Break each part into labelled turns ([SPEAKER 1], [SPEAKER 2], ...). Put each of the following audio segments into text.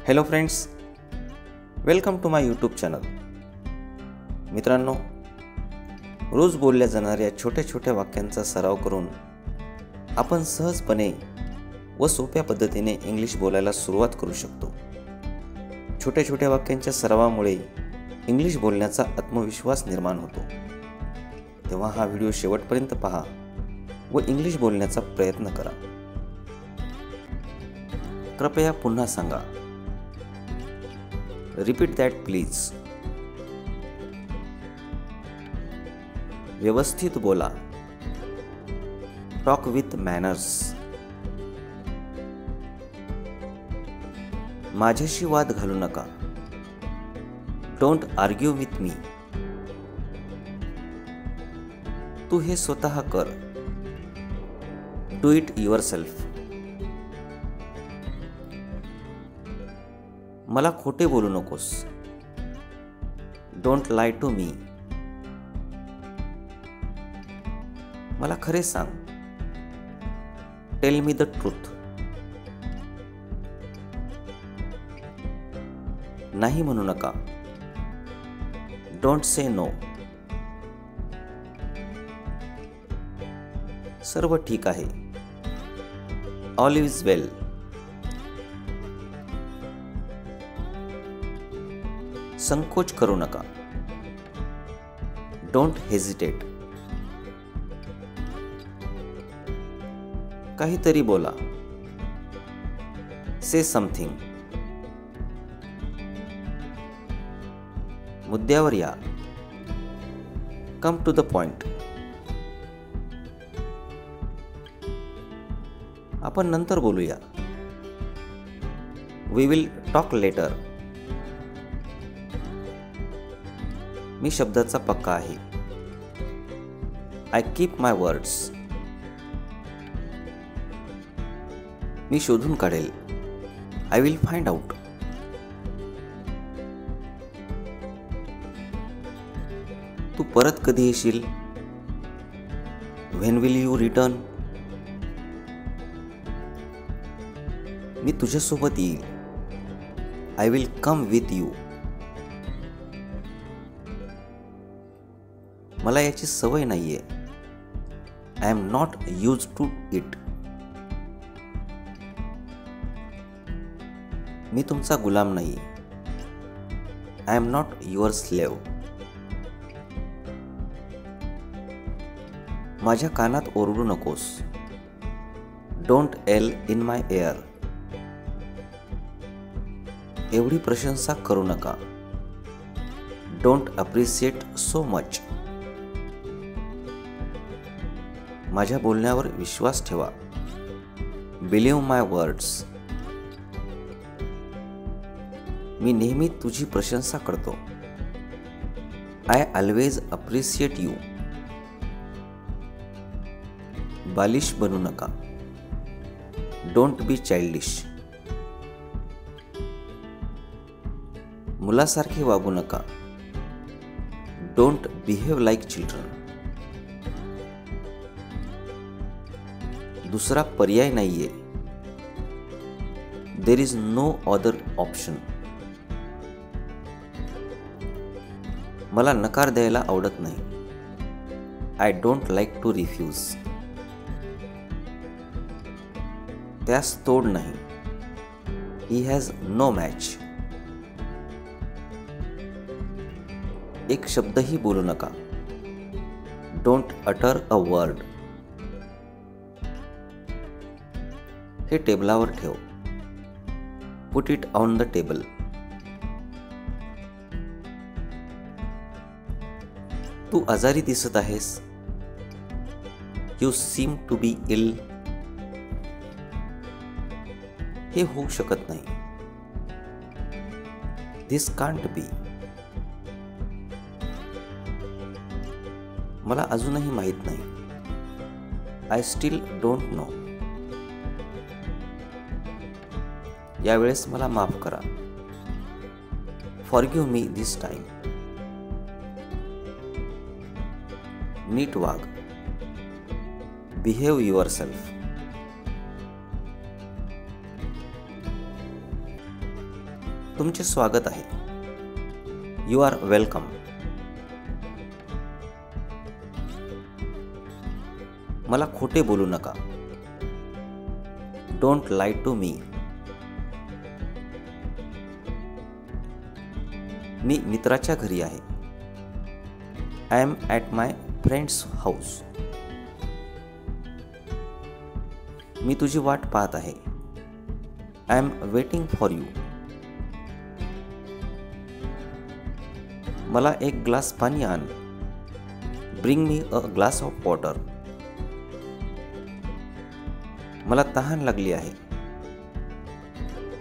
[SPEAKER 1] Hello friends, welcome to my YouTube channel. मित्रांनो, रोज बोलल्या जाणाऱ्या छोट्या छोट्या वाक्यांचा सराव करून आपण सहजपणे व सोप्या पद्धतीने इंग्लिश बोलायला सुरुवात करू शकतो. छोट्या छोट्या वाक्यांच्या सरावामुळे इंग्लिश बोलण्याचा आत्मविश्वास निर्माण होतो. तेव्हा हा व्हिडिओ शेवटपर्यंत पहा व इंग्लिश बोलण्याचा प्रयत्न करा. कृपया पुन्हा सांगा. Repeat that please. व्यवस्थित बोला. Talk with manners. माझ्याशी वाद घालू नका. Don't argue with me. तू हे स्वतः कर. Do it yourself. मला खोटे बोलू नकोस. Don't lie to me. मला खरे सांग. Tell me the truth. नाही म्हणू नका. Don't say no. सर्व ठीक आहे. All is well. संकोच करू नका. Don't hesitate. काहीतरी बोला. Say something. मुद्द्यावर या. Come to the point. आपण नंतर बोलूया. We will talk later. मी शब्दाचा पक्का आहे. I keep my words. मी शोधून काढेल. I will find out. तू परत कधी येशील? When will you return? मी तुझ्यासोबत येईल. I will come with you. मला याची सवय नाहीये. I am not use to it. मी तुमचा गुलाम नाही. I am not your slave. माझ्या कानात ओरडू नकोस. Don't yell in my ear. एवढी प्रशंसा करू नका. Don't appreciate so much. माझ्या बोलण्यावर विश्वास ठेवा. बिलीव्ह माय वर्ड्स. मी नेहमी तुझी प्रशंसा करतो. I always appreciate you. बालिश बनू नका. Don't be childish. मुलासारखे वागू नका. Don't behave like children. दुसरा पर्याय नाहीये. There is no other option. मला नकार द्यायला आवडत नाही. I don't like to refuse. त्यास तोड नाही. He has no match. एक शब्दही बोलू नका. Don't utter a word. हे टेबलावर ठेव. Put it on the table. तू आजारी दिसत आहेस. यू सीम टू बी इल. हे होऊ शकत नाही. This can't be. मला अजूनही माहित नाही. I still don't know. यावेळेस मला माफ करा. Forgive me this time. नीट वाग. Behave yourself. तुमचे स्वागत आहे. You are welcome. मला खोटे बोलू नका. डोंट लाय टू मी. मी मित्राच्या घरी आहे. I am at my friend's house. मी तुझी वाट पाहत आहे. I am waiting for you. मला एक ग्लास पाणी आण. Bring me a glass of water. मला तहान लागली आहे.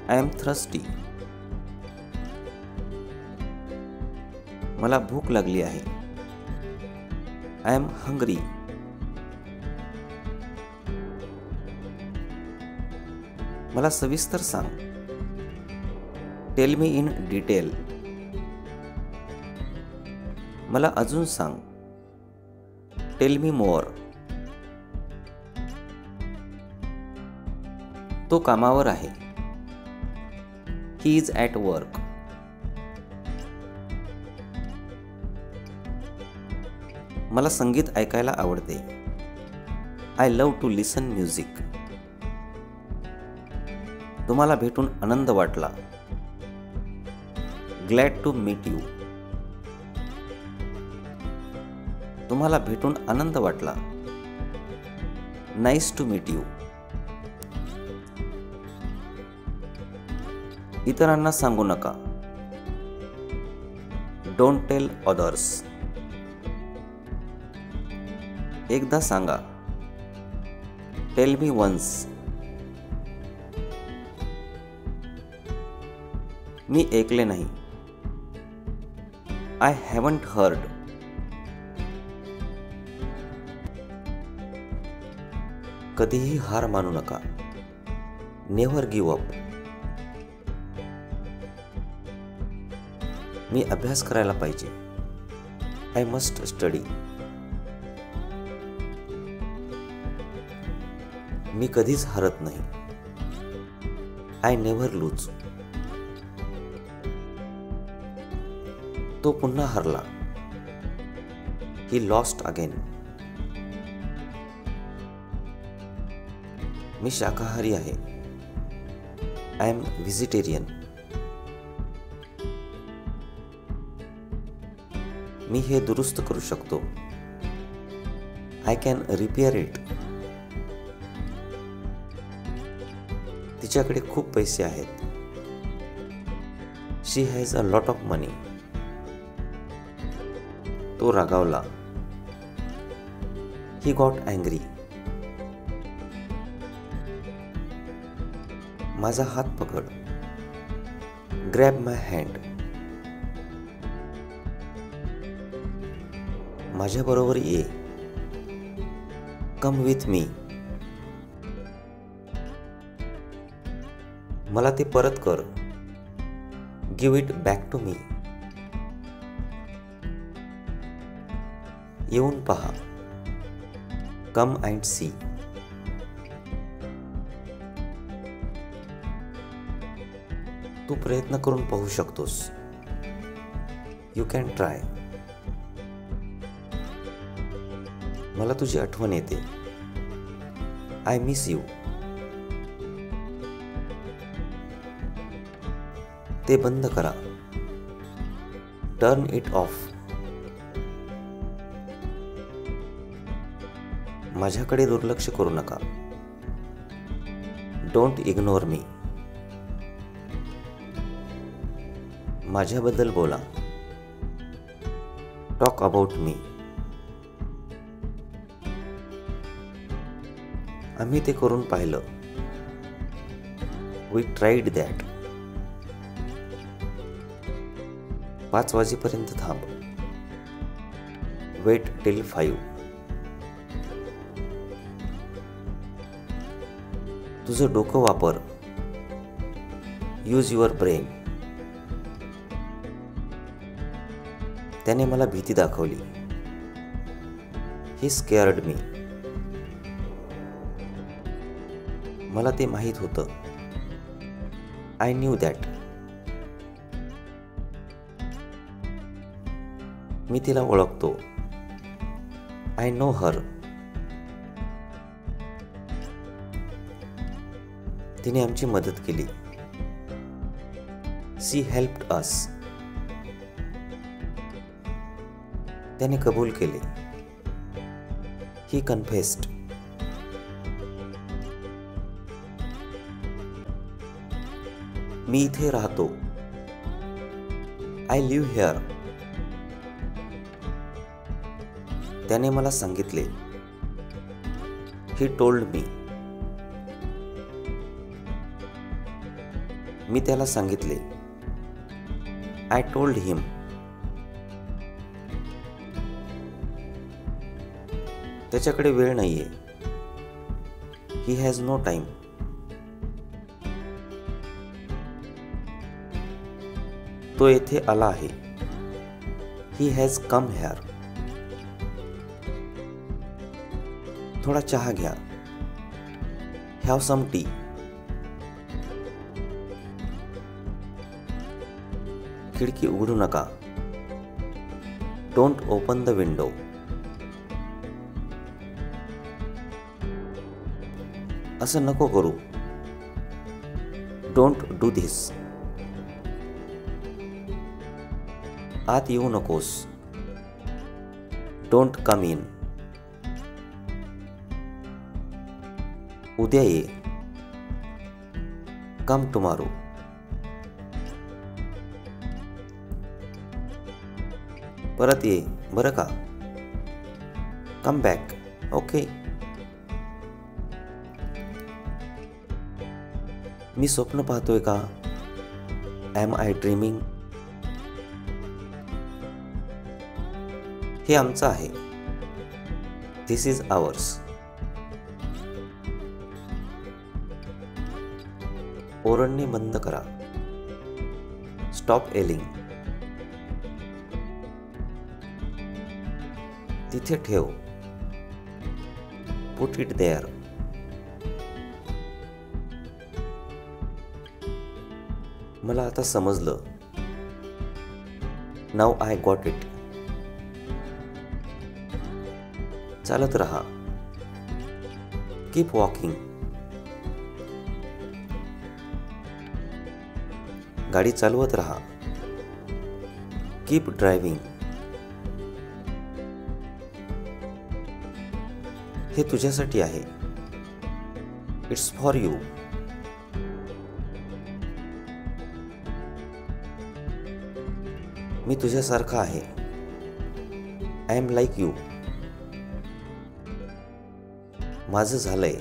[SPEAKER 1] I am thirsty. मला भूक लागली आहे. I am hungry. मला सविस्तर सांग. Tell me in detail. मला अजून सांग. Tell me more. तो कामावर आहे. He is at work. मला संगीत ऐकायला आवडते. I love to listen music. तुम्हाला भेटून आनंद वाटला. Glad to meet you. तुम्हाला भेटून आनंद वाटला. Nice to meet you. इतरांना सांगू नका. Don't tell others. एकदा सांगा. Tell me once. मी ऐकले नाही. I haven't heard. कधीही हार मानू नका. Never give up. मी अभ्यास करायला पाहिजे. I must study. मी कधीच हरत नाही. I never lose. तो पुन्हा हरला. He lost again. मी शाकाहारी आहे. I M vegetarian. मी हे दुरुस्त करू शकतो. I can repair it. तिच्याकडे खूप पैसे आहेत. She has a lot of money. तो रागावला. He got angry. माझा हात पकड. Grab my hand. माझ्याबरोबर ये. Come with me. मला ते परत कर. Give it back to me. येऊन पहा. Come and C. तू प्रयत्न करून पाहू शकतोस. You can try. मला तुझी आठवण येते. I miss you. ते बंद करा. Turn it of. माझ्याकडे दुर्लक्ष करू नका. Don't ignore me. माझ्याबद्दल बोला. Talk about me. आम्ही ते करून पाहिलं. We tried that. 5 वाजेपर्यंत थांब. Wait till 5. तुझं डोकं वापर. Use your brain. त्याने मला भीती दाखवली. He scared me. मला ते माहीत होतं. I knew that. मी तिला ओळखतो. I know her. तिने आमची मदत केली. She helped us. त्याने कबूल केले. He confessed. मी इथे राहतो. I live here. त्याने मला सांगितले. He told me. मी त्याला सांगितले. I told him. त्याच्याकडे वेळ नाहीये. He has no time. तो येथे आला आहे. He has come here. थोडा चहा घ्या. Have some tea. खिडकी उघडू नका. Don't open the window. असं नको करू. Don't do this. आत येऊ नकोस. Don't come in. उद्या ये. Come tomorrow. परत ये बरं का. Come back. ओके. मी स्वप्न पाहतोय का. Am I dreaming. हे आमचं आहे. This is ours. ओरडणे बंद करा. Stop yelling. तिथे ठेव. Put it there. मला आता समजलं. Now I got it. चालत रहा. Keep walking. गाडी चालवत रहा. Keep driving. हे तुझ्यासाठी आहे. It's for you. मी तुझ्यासारखा आहे. I am like you. माझं झालंय.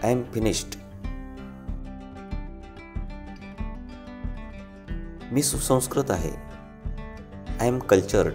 [SPEAKER 1] I am finished. मी सुसंस्कृत आहे. I am cultured.